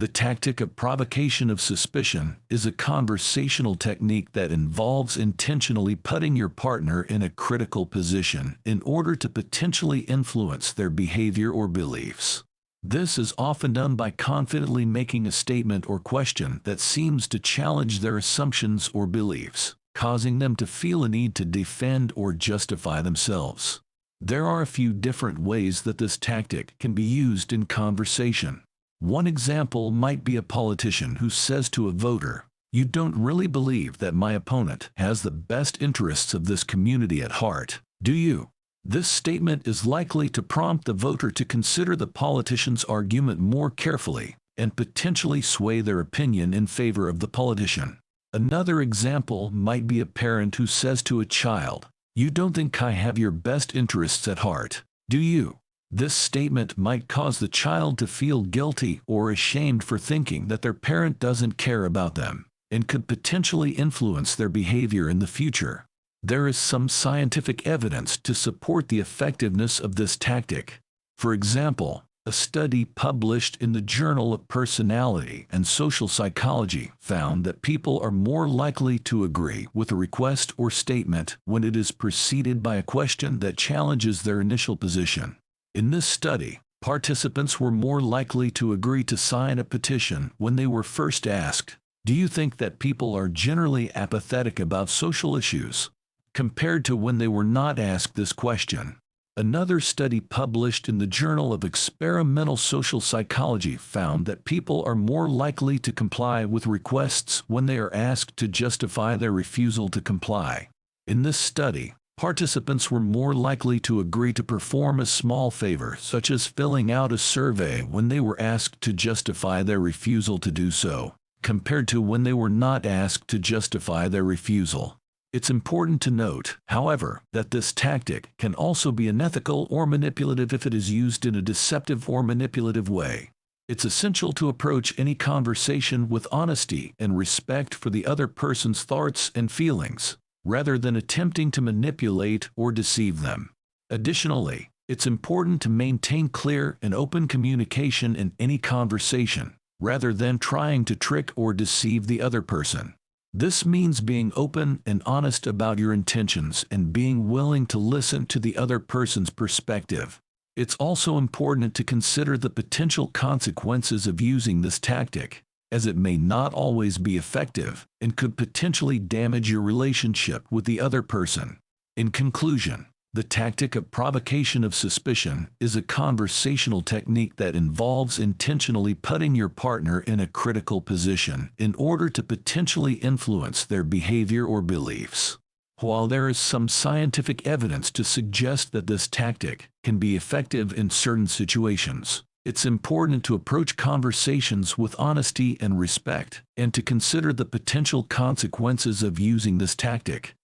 The tactic of provocation of suspicion is a conversational technique that involves intentionally putting your partner in a critical position in order to potentially influence their behavior or beliefs. This is often done by confidently making a statement or question that seems to challenge their assumptions or beliefs, causing them to feel a need to defend or justify themselves. There are a few different ways that this tactic can be used in conversation. One example might be a politician who says to a voter, "You don't really believe that my opponent has the best interests of this community at heart, do you?" This statement is likely to prompt the voter to consider the politician's argument more carefully and potentially sway their opinion in favor of the politician. Another example might be a parent who says to a child, "You don't think I have your best interests at heart, do you?" This statement might cause the child to feel guilty or ashamed for thinking that their parent doesn't care about them, and could potentially influence their behavior in the future. There is some scientific evidence to support the effectiveness of this tactic. For example, a study published in the Journal of Personality and Social Psychology found that people are more likely to agree with a request or statement when it is preceded by a question that challenges their initial position. In this study, participants were more likely to agree to sign a petition when they were first asked, "Do you think that people are generally apathetic about social issues?" compared to when they were not asked this question. Another study published in the Journal of Experimental Social Psychology found that people are more likely to comply with requests when they are asked to justify their refusal to comply. In this study, participants were more likely to agree to perform a small favor, such as filling out a survey, when they were asked to justify their refusal to do so, compared to when they were not asked to justify their refusal. It's important to note, however, that this tactic can also be unethical or manipulative if it is used in a deceptive or manipulative way. It's essential to approach any conversation with honesty and respect for the other person's thoughts and feelings, rather than attempting to manipulate or deceive them. Additionally, it's important to maintain clear and open communication in any conversation, rather than trying to trick or deceive the other person. This means being open and honest about your intentions and being willing to listen to the other person's perspective. It's also important to consider the potential consequences of using this tactic, as it may not always be effective and could potentially damage your relationship with the other person. In conclusion, the tactic of provocation of suspicion is a conversational technique that involves intentionally putting your partner in a critical position in order to potentially influence their behavior or beliefs. While there is some scientific evidence to suggest that this tactic can be effective in certain situations, it's important to approach conversations with honesty and respect, and to consider the potential consequences of using this tactic.